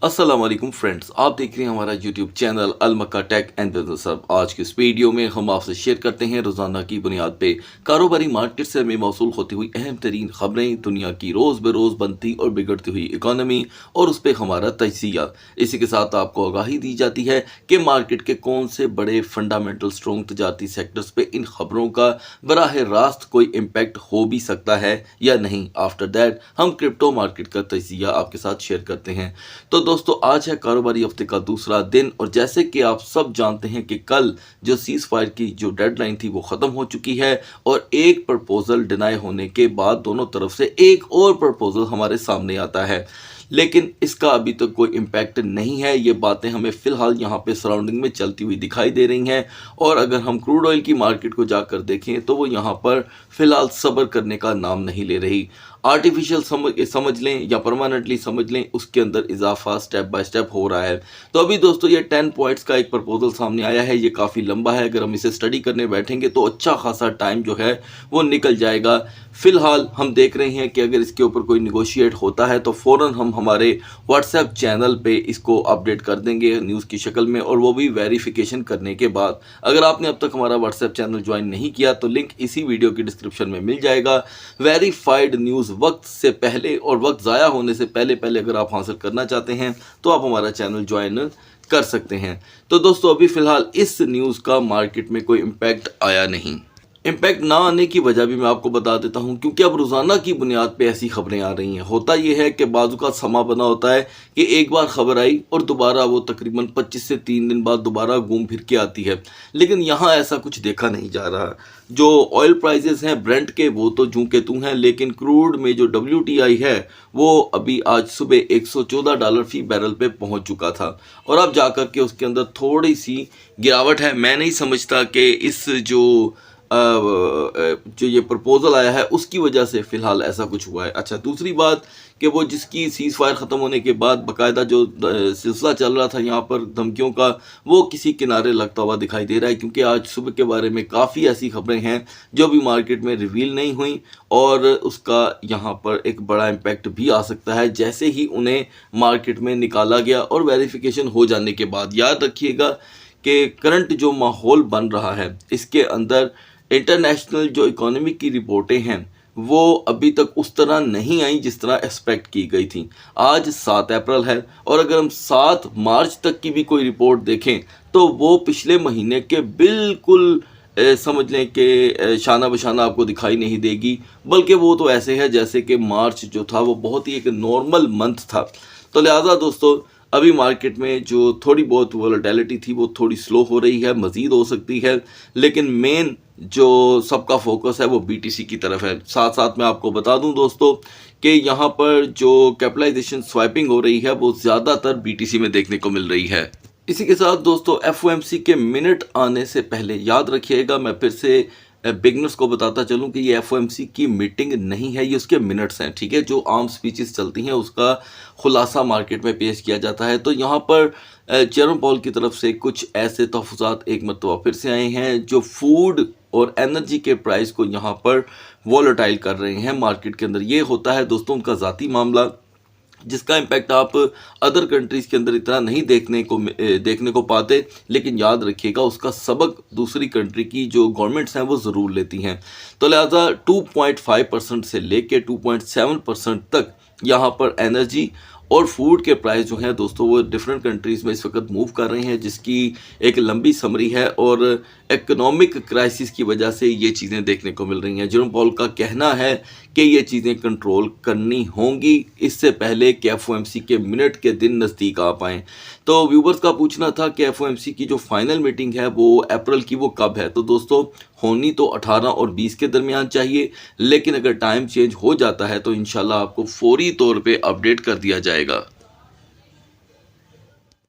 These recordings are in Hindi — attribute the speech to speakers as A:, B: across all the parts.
A: अस्सलाम वालेकुम फ्रेंड्स, आप देख रहे हैं हमारा YouTube channel Al Makka tech and business hub. आज की इस वीडियो में हम आपसे शेयर करते हैं रोजाना की बुनियाद पे कारोबारी मार्केट से हमें मौसूल होती हुई अहम तरीन खबरें, दुनिया की रोज बरोज बनती और बिगड़ती हुई इकोनॉमी और उस पर हमारा तजिया। इसी के साथ आपको आगाही दी जाती है कि मार्केट के कौन से बड़े फंडामेंटल स्ट्रॉन्ग तजारती सेक्टर्स पे इन खबरों का बराह रास्त कोई इम्पैक्ट हो भी सकता है या नहीं। आफ्टर दैट हम क्रिप्टो मार्केट का तजिया आपके साथ शेयर करते हैं। तो दोस्तों, आज है कारोबारी हफ्ते का दूसरा दिन और जैसे कि आप सब जानते हैं कि कल जो सीज फायर की जो डेडलाइन थी वो ख़त्म हो चुकी है और एक प्रपोजल डिनाई होने के बाद दोनों तरफ से एक और प्रपोजल हमारे सामने आता है, लेकिन इसका अभी तक कोई इम्पैक्ट नहीं है। ये बातें हमें फ़िलहाल यहाँ पे सराउंडिंग में चलती हुई दिखाई दे रही हैं और अगर हम क्रूड ऑयल की मार्केट को जाकर देखें तो वो यहाँ पर फ़िलहाल सब्र करने का नाम नहीं ले रही। आर्टिफिशियल समझ लें या परमानेंटली समझ लें, उसके अंदर इजाफा स्टेप बाय स्टेप हो रहा है। तो अभी दोस्तों ये 10 पॉइंट्स का एक प्रपोजल सामने आया है। ये काफ़ी लंबा है, अगर हम इसे स्टडी करने बैठेंगे तो अच्छा खासा टाइम जो है वो निकल जाएगा। फ़िलहाल हम देख रहे हैं कि अगर इसके ऊपर कोई निगोशिएट होता है तो फ़ौरन हम हमारे व्हाट्सएप चैनल पे इसको अपडेट कर देंगे न्यूज़ की शक्ल में, और वो भी वेरिफिकेशन करने के बाद। अगर आपने अब तक हमारा व्हाट्सएप चैनल ज्वाइन नहीं किया तो लिंक इसी वीडियो की डिस्क्रिप्शन में मिल जाएगा। वेरीफाइड न्यूज़ वक्त से पहले और वक्त ज़ाया होने से पहले अगर आप हासिल करना चाहते हैं तो आप हमारा चैनल ज्वाइन कर सकते हैं। तो दोस्तों, अभी फ़िलहाल इस न्यूज़ का मार्केट में कोई इम्पैक्ट आया नहीं। इम्पैक्ट ना आने की वजह भी मैं आपको बता देता हूं, क्योंकि अब रोज़ाना की बुनियाद पे ऐसी खबरें आ रही हैं। होता यह है कि बाजू का समा बना होता है कि एक बार खबर आई और दोबारा वो तकरीबन 25 से 3 दिन बाद दोबारा घूम फिर के आती है, लेकिन यहाँ ऐसा कुछ देखा नहीं जा रहा। जो ऑयल प्राइजेस हैं ब्रेंट के, वो तो जूं के तूं हैं, लेकिन क्रूड में जो WTI है वो अभी आज सुबह $114 फी बैरल पे पहुंच चुका था और अब जाकर के उसके अंदर थोड़ी सी गिरावट है। मैं नहीं समझता कि इस जो ये प्रपोजल आया है उसकी वजह से फ़िलहाल ऐसा कुछ हुआ है। अच्छा, दूसरी बात कि वो जिसकी सीज़ फायर ख़त्म होने के बाद बाकायदा जो सिलसिला चल रहा था यहाँ पर धमकियों का, वो किसी किनारे लगता हुआ दिखाई दे रहा है, क्योंकि आज सुबह के बारे में काफ़ी ऐसी खबरें हैं जो भी मार्केट में रिवील नहीं हुई और उसका यहाँ पर एक बड़ा इम्पैक्ट भी आ सकता है जैसे ही उन्हें मार्केट में निकाला गया और वेरिफिकेशन हो जाने के बाद। याद रखिएगा कि करंट जो माहौल बन रहा है इसके अंदर इंटरनेशनल जो इकोनॉमी की रिपोर्टें हैं वो अभी तक उस तरह नहीं आई जिस तरह एक्सपेक्ट की गई थी। आज 7 अप्रैल है और अगर हम 7 मार्च तक की भी कोई रिपोर्ट देखें तो वो पिछले महीने के बिल्कुल समझ लें कि शाना बशाना आपको दिखाई नहीं देगी, बल्कि वो तो ऐसे है जैसे कि मार्च जो था वो बहुत ही एक नॉर्मल मंथ था। तो लिहाजा दोस्तों, अभी मार्केट में जो थोड़ी बहुत वॉलेटिलिटी थी वो थोड़ी स्लो हो रही है, मज़ीद हो सकती है, लेकिन मेन जो सबका फोकस है वो BTC की तरफ है। साथ साथ मैं आपको बता दूं दोस्तों कि यहाँ पर जो कैपिटलाइजेशन स्वाइपिंग हो रही है वो ज़्यादातर BTC में देखने को मिल रही है। इसी के साथ दोस्तों, FOMC के मिनट आने से पहले याद रखिएगा, मैं फिर से बिगनर्स को बताता चलूं कि ये FOMC की मीटिंग नहीं है, ये उसके मिनट्स हैं। ठीक है, जो आम स्पीचेस चलती हैं उसका खुलासा मार्केट में पेश किया जाता है। तो यहाँ पर जेरोम पॉल की तरफ से कुछ ऐसे तहफ़्फ़ुज़ात एक मरतबा फिर से आए हैं जो फूड और एनर्जी के प्राइस को यहाँ पर वॉलेटाइल कर रहे हैं मार्केट के अंदर। ये होता है दोस्तों उनका ज़ाती मामला, जिसका इम्पैक्ट आप अदर कंट्रीज़ के अंदर इतना नहीं देखने को पाते, लेकिन याद रखिएगा उसका सबक दूसरी कंट्री की जो गवर्नमेंट्स हैं वो ज़रूर लेती हैं। तो लिहाजा 2.5% से लेके 2.7% तक यहाँ पर एनर्जी और फूड के प्राइस जो हैं दोस्तों वो डिफरेंट कंट्रीज़ में इस वक्त मूव कर रहे हैं, जिसकी एक लंबी समरी है और इकोनॉमिक क्राइसिस की वजह से ये चीज़ें देखने को मिल रही हैं। जेरोम पॉल का कहना है कि ये चीज़ें कंट्रोल करनी होंगी इससे पहले कि FOMC के मिनट के दिन नज़दीक आ पाएँ। तो व्यूवर्स का पूछना था कि FOMC की जो फाइनल मीटिंग है वो अप्रैल की वो कब है। तो दोस्तों, होनी तो 18 और 20 के दरमियान चाहिए, लेकिन अगर टाइम चेंज हो जाता है तो इंशाल्लाह आपको फौरी तौर पे अपडेट कर दिया जाएगा।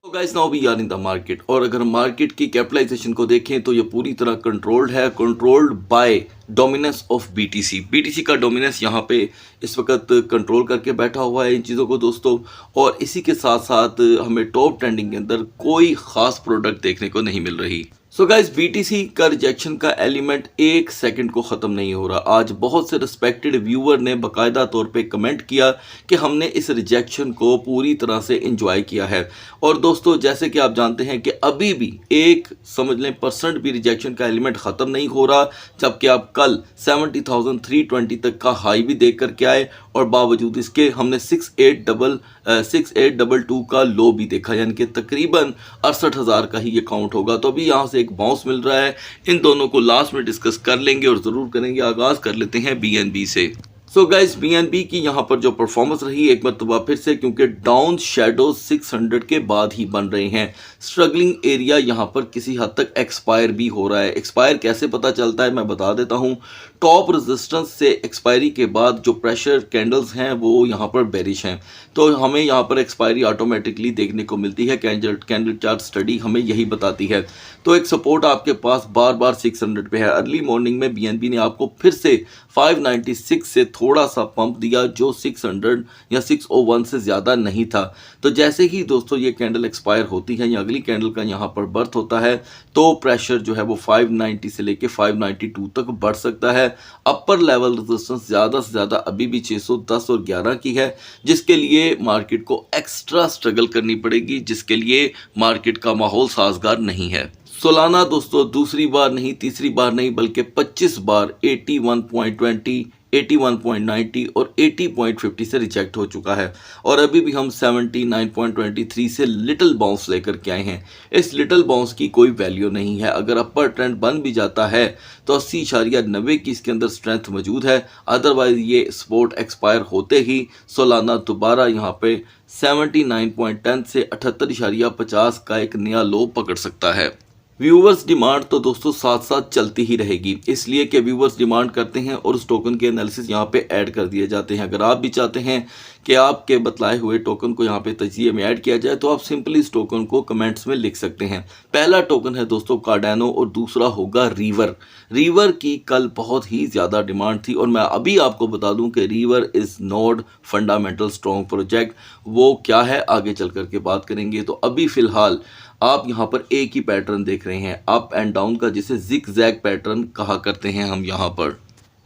A: तो guys, now we are in the market, और अगर मार्केट की कैपिटलाइजेशन को देखें तो ये पूरी तरह कंट्रोल्ड है, controlled by dominance of BTC का डोमिनेंस यहाँ पे इस वक्त कंट्रोल करके बैठा हुआ है इन चीज़ों को दोस्तों। और इसी के साथ साथ हमें टॉप ट्रेंडिंग के अंदर कोई ख़ास प्रोडक्ट देखने को नहीं मिल रही। सो गाइस, बीटीसी का रिजेक्शन का एलिमेंट एक सेकंड को ख़त्म नहीं हो रहा। आज बहुत से रिस्पेक्टेड व्यूअर ने बाकायदा तौर पे कमेंट किया कि हमने इस रिजेक्शन को पूरी तरह से एंजॉय किया है। और दोस्तों, जैसे कि आप जानते हैं कि अभी भी एक समझ लें परसेंट भी रिजेक्शन का एलिमेंट ख़त्म नहीं हो रहा, जबकि आप कल 70,320 तक का हाई भी देख करके आए और बावजूद इसके हमने 6822 का लो भी देखा, यानी कि तकरीबन 68,000 का ही ये काउंट होगा। तो अभी यहाँ से एक बाउंस मिल रहा है। इन दोनों को लास्ट में डिस्कस कर लेंगे और ज़रूर करेंगे। आगाज़ कर लेते हैं बीएनबी से। सो गाइस, बीएनबी की यहाँ पर जो परफॉर्मेंस रही एक मरतबा फिर से, क्योंकि डाउन शेडो 600 के बाद ही बन रहे हैं। स्ट्रगलिंग एरिया यहाँ पर किसी हद तक एक्सपायर भी हो रहा है। एक्सपायर कैसे पता चलता है मैं बता देता हूँ। टॉप रेजिस्टेंस से एक्सपायरी के बाद जो प्रेशर कैंडल्स हैं वो यहाँ पर बेरिश हैं, तो हमें यहाँ पर एक्सपायरी ऑटोमेटिकली देखने को मिलती है। कैंडल चार्ट स्टडी हमें यही बताती है। तो एक सपोर्ट आपके पास बार बार 600 पे है। अर्ली मॉर्निंग में बीएनबी ने आपको फिर से 596 से थोड़ा सा पंप दिया, जो 600 या 601 से ज़्यादा नहीं था। तो जैसे ही दोस्तों ये कैंडल एक्सपायर होती है या अगली कैंडल का यहाँ पर बर्थ होता है, तो प्रेशर जो है वो 590 से लेके 592 तक बढ़ सकता है। अपर लेवल रेजिस्टेंस ज़्यादा से ज़्यादा अभी भी 610 और 11 की है, जिसके लिए मार्केट को एक्स्ट्रा स्ट्रगल करनी पड़ेगी, जिसके लिए मार्केट का माहौल साजगार नहीं है। सोलाना दोस्तों दूसरी बार नहीं, तीसरी बार नहीं, बल्कि 25 बार 81.20, 81.90 और 80.50 से रिजेक्ट हो चुका है। और अभी भी हम 79.23 से लिटिल बाउंस लेकर के आए हैं। इस लिटिल बाउंस की कोई वैल्यू नहीं है। अगर अपर ट्रेंड बन भी जाता है तो 80.90 की इसके अंदर स्ट्रेंथ मौजूद है। अदरवाइज ये सपोर्ट एक्सपायर होते ही सोलाना दोबारा यहाँ पे 79.10 से 78.50 का एक नया लो पकड़ सकता है। व्यूवर्स डिमांड तो दोस्तों साथ साथ चलती ही रहेगी, इसलिए कि व्यूवर्स डिमांड करते हैं और उस टोकन के एनालिसिस यहाँ पे ऐड कर दिए जाते हैं। अगर आप भी चाहते हैं कि आपके बतलाए हुए टोकन को यहाँ पे तजिए में ऐड किया जाए, तो आप सिंपली इस टोकन को कमेंट्स में लिख सकते हैं। पहला टोकन है दोस्तों कार्डानो और दूसरा होगा रीवर। रीवर की कल बहुत ही ज़्यादा डिमांड थी और मैं अभी आपको बता दूं कि river is not fundamental strong project. वो क्या है आगे चल कर के बात करेंगे। तो अभी फ़िलहाल आप यहाँ पर एक ही पैटर्न देख रहे हैं, अप एंड डाउन का, जिसे जिग जैग पैटर्न कहा करते हैं हम यहाँ पर।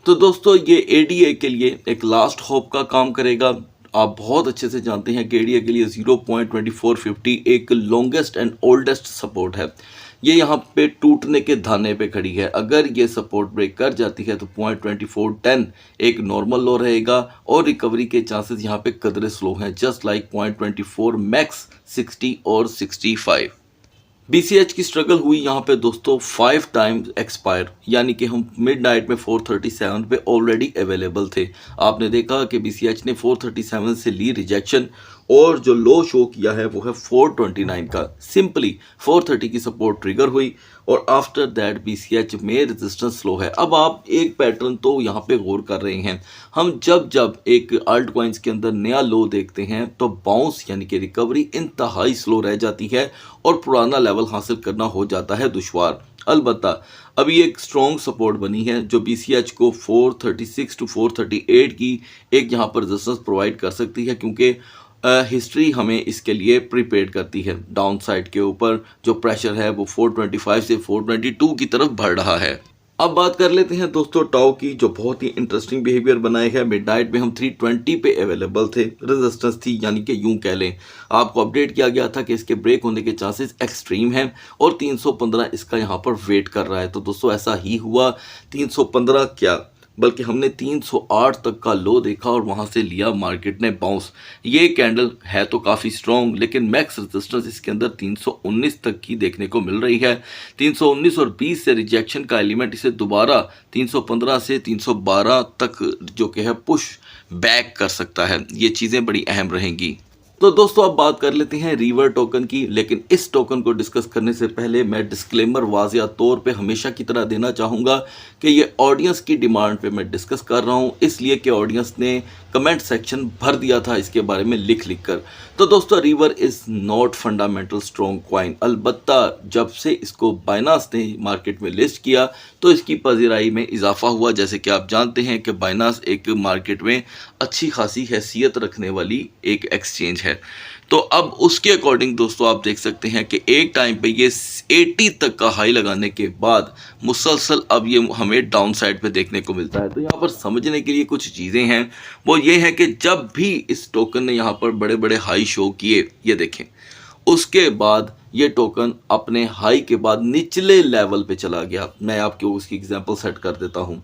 A: तो दोस्तों ये एडीए के लिए एक लास्ट होप का काम करेगा। आप बहुत अच्छे से जानते हैं कि एडीए के लिए 0.2450 एक लॉन्गेस्ट एंड ओल्डेस्ट सपोर्ट है। ये यहाँ पे टूटने के धाने पे खड़ी है। अगर ये सपोर्ट ब्रेक कर जाती है तो 0.2410 एक नॉर्मल लो रहेगा और रिकवरी के चांसेस यहाँ पे कदरे स्लो हैं, जस्ट लाइक 0.24 मैक्स 60 और 65। बीसीएच की स्ट्रगल हुई यहाँ पे दोस्तों 5 टाइम्स एक्सपायर, यानी कि हम मिडनाइट में 437 पे ऑलरेडी अवेलेबल थे। आपने देखा कि बीसीएच ने 437 से ली रिजेक्शन और जो लो शो किया है वो है 429 का। सिंपली 430 की सपोर्ट ट्रिगर हुई और आफ्टर दैट बीसीएच में रेजिस्टेंस लो है। अब आप एक पैटर्न तो यहाँ पे गौर कर रहे हैं, हम जब एक अल्ट कॉइन्स के अंदर नया लो देखते हैं तो बाउंस यानी कि रिकवरी इंतहाई स्लो रह जाती है और पुराना लेवल हासिल करना हो जाता है दुश्वार। अलबत्ता अभी एक स्ट्रॉन्ग सपोर्ट बनी है जो बीसीएच को 436 टू 438 की एक यहाँ पर रेजिस्टेंस प्रोवाइड कर सकती है, क्योंकि हिस्ट्री हमें इसके लिए प्रिपेयर करती है। डाउन साइड के ऊपर जो प्रेशर है वो 425 से 422 की तरफ बढ़ रहा है। अब बात कर लेते हैं दोस्तों टाओ की, जो बहुत ही इंटरेस्टिंग बिहेवियर बनाए है। मिडनाइट में हम 320 पे अवेलेबल थे, रेजिस्टेंस थी, यानी कि यूं कह लें आपको अपडेट किया गया था कि इसके ब्रेक होने के चांसेस एक्सट्रीम हैं और 315 इसका यहाँ पर वेट कर रहा है। तो दोस्तों ऐसा ही हुआ, 315 क्या बल्कि हमने 308 तक का लो देखा और वहां से लिया मार्केट ने बाउंस। ये कैंडल है तो काफ़ी स्ट्रॉन्ग, लेकिन मैक्स रेजिस्टेंस इसके अंदर 319 तक की देखने को मिल रही है। 319 और 20 से रिजेक्शन का एलिमेंट इसे दोबारा 315 से 312 तक जो कि है पुश बैक कर सकता है। ये चीज़ें बड़ी अहम रहेंगी। तो दोस्तों अब बात कर लेते हैं रीवर टोकन की, लेकिन इस टोकन को डिस्कस करने से पहले मैं डिस्क्लेमर वाज़िया तौर पे हमेशा की तरह देना चाहूँगा कि ये ऑडियंस की डिमांड पे मैं डिस्कस कर रहा हूँ, इसलिए कि ऑडियंस ने कमेंट सेक्शन भर दिया था इसके बारे में लिख कर। तो दोस्तों river is not fundamental strong coin. अलबत्ता जब से इसको बाइनास ने मार्केट में लिस्ट किया तो इसकी पजीराई में इजाफा हुआ। जैसे कि आप जानते हैं कि बाइनास एक मार्केट में अच्छी खासी हैसियत रखने वाली एक एक्सचेंज है। तो अब उसके अकॉर्डिंग दोस्तों आप देख सकते हैं कि एक टाइम पे ये 80 तक का हाई लगाने के बाद मुसलसल अब ये हमें डाउन साइड पे देखने को मिलता है। तो यहाँ पर समझने के लिए कुछ चीज़ें हैं, वो ये है कि जब भी इस टोकन ने यहाँ पर बड़े बड़े हाई शो किए, ये देखें, उसके बाद ये टोकन अपने हाई के बाद निचले लेवल पे चला गया। मैं आपको उसकी एग्जांपल सेट कर देता हूँ।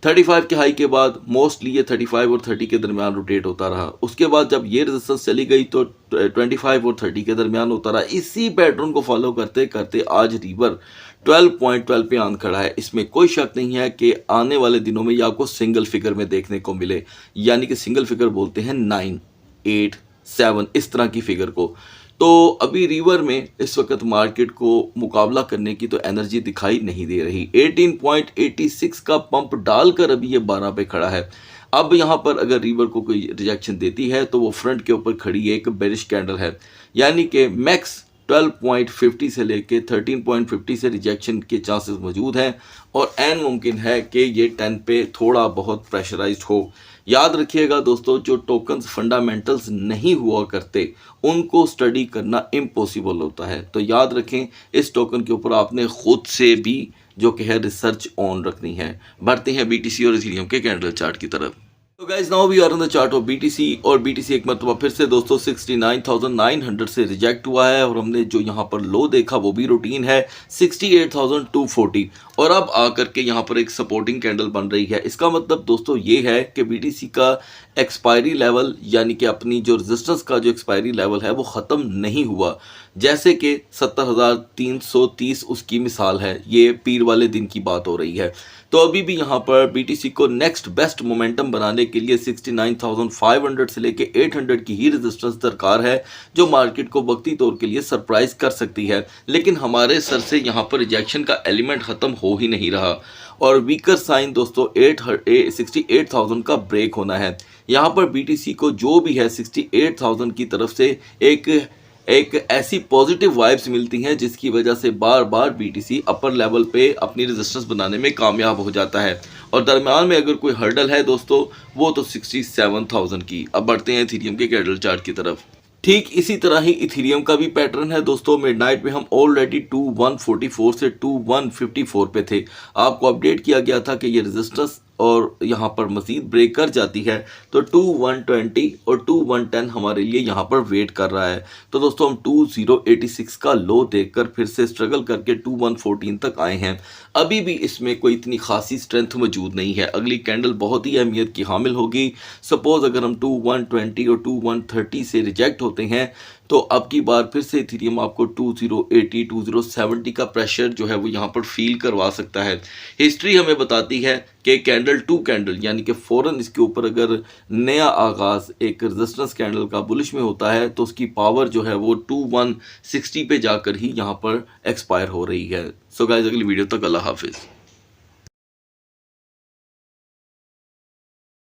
A: 35 के हाई के बाद मोस्टली ये 35 और 30 के दरमियान रोटेट होता रहा। उसके बाद जब ये रेजिस्टेंस चली गई तो 25 और 30 के दरमियान होता रहा। इसी पैटर्न को फॉलो करते करते आज रिवर 12.12 पे आन खड़ा है। इसमें कोई शक नहीं है कि आने वाले दिनों में ये आपको सिंगल फिगर में देखने को मिले, यानी कि सिंगल फिगर बोलते हैं 9, 8, 7 इस तरह की फिगर को। तो अभी रिवर में इस वक्त मार्केट को मुकाबला करने की तो एनर्जी दिखाई नहीं दे रही। 18.86 का पंप डालकर अभी ये 12 पे खड़ा है। अब यहाँ पर अगर रिवर को कोई रिजेक्शन देती है तो वो फ्रंट के ऊपर खड़ी एक बेरिश कैंडल है, यानी कि मैक्स 12.50 से लेके 13.50 से रिजेक्शन के चांसेस मौजूद हैं और एन मुमकिन है कि ये 10 पे थोड़ा बहुत प्रेशराइज्ड हो। याद रखिएगा दोस्तों, जो टोकन्स फंडामेंटल्स नहीं हुआ करते उनको स्टडी करना इम्पॉसिबल होता है। तो याद रखें, इस टोकन के ऊपर आपने खुद से भी जो कि है रिसर्च ऑन रखनी है। बढ़ते हैं बीटीसी और इथेरियम के कैंडल चार्ट की तरफ। तो guys now we are on the chart of BTC, और बीटीसी एक मरतबा फिर से दोस्तों 69,900 से रिजेक्ट हुआ है और हमने जो यहाँ पर लो देखा वो भी रूटीन है 68,240, और अब आकर के यहाँ पर एक सपोर्टिंग कैंडल बन रही है। इसका मतलब दोस्तों ये है कि बीटीसी का एक्सपायरी लेवल, यानी कि अपनी जो रेजिस्टेंस का जो एक्सपायरी लेवल है वो ख़त्म नहीं हुआ। जैसे कि 70,330 उसकी मिसाल है, ये पीर वाले दिन की बात हो रही है। तो अभी भी यहाँ पर बीटीसी को नेक्स्ट बेस्ट मोमेंटम बनाने के लिए 69,500 से लेके 800 की ही रेजिस्टेंस दरकार है, जो मार्केट को वक्ती तौर के लिए सरप्राइज कर सकती है। लेकिन हमारे सर से यहाँ पर रिजेक्शन का एलिमेंट ख़त्म हो ही नहीं रहा और वीकर साइन दोस्तों 68,000 का ब्रेक होना है। यहाँ पर बीटीसी को जो भी है 68,000 की तरफ से एक ऐसी पॉजिटिव वाइब्स मिलती हैं जिसकी वजह से बार बार बीटीसी अपर लेवल पे अपनी रेजिस्टेंस बनाने में कामयाब हो जाता है। और दरम्यान में अगर कोई हर्डल है दोस्तों वो तो 67,000 की। अब बढ़ते हैं इथेरियम के कैंडल चार्ट की तरफ। ठीक इसी तरह ही इथेरियम का भी पैटर्न है दोस्तों। मिडनाइट में हम ऑलरेडी 2144 से 2154 पे थे। आपको अपडेट किया गया था कि ये रेजिस्टेंस और यहाँ पर मजीद ब्रेक कर जाती है तो 2120 और 2110 हमारे लिए यहाँ पर वेट कर रहा है। तो दोस्तों हम 2086 का लो देखकर फिर से स्ट्रगल करके 2114 तक आए हैं। अभी भी इसमें कोई इतनी खासी स्ट्रेंथ मौजूद नहीं है। अगली कैंडल बहुत ही अहमियत की हामिल होगी। सपोज अगर हम 2120 और 2130 से रिजेक्ट होते हैं तो अब की बार फिर से इथेरियम आपको 2080 2070 का प्रेशर जो है वो यहाँ पर फील करवा सकता है। हिस्ट्री हमें बताती है कि कैंडल टू कैंडल यानी कि फ़ौरन इसके ऊपर अगर नया आगाज़ एक रेजिस्टेंस कैंडल का बुलिश में होता है तो उसकी पावर जो है वो 2160 पे जाकर ही यहाँ पर एक्सपायर हो रही है। सो गाइस, अगली वीडियो तक अल्लाह हाफिज़।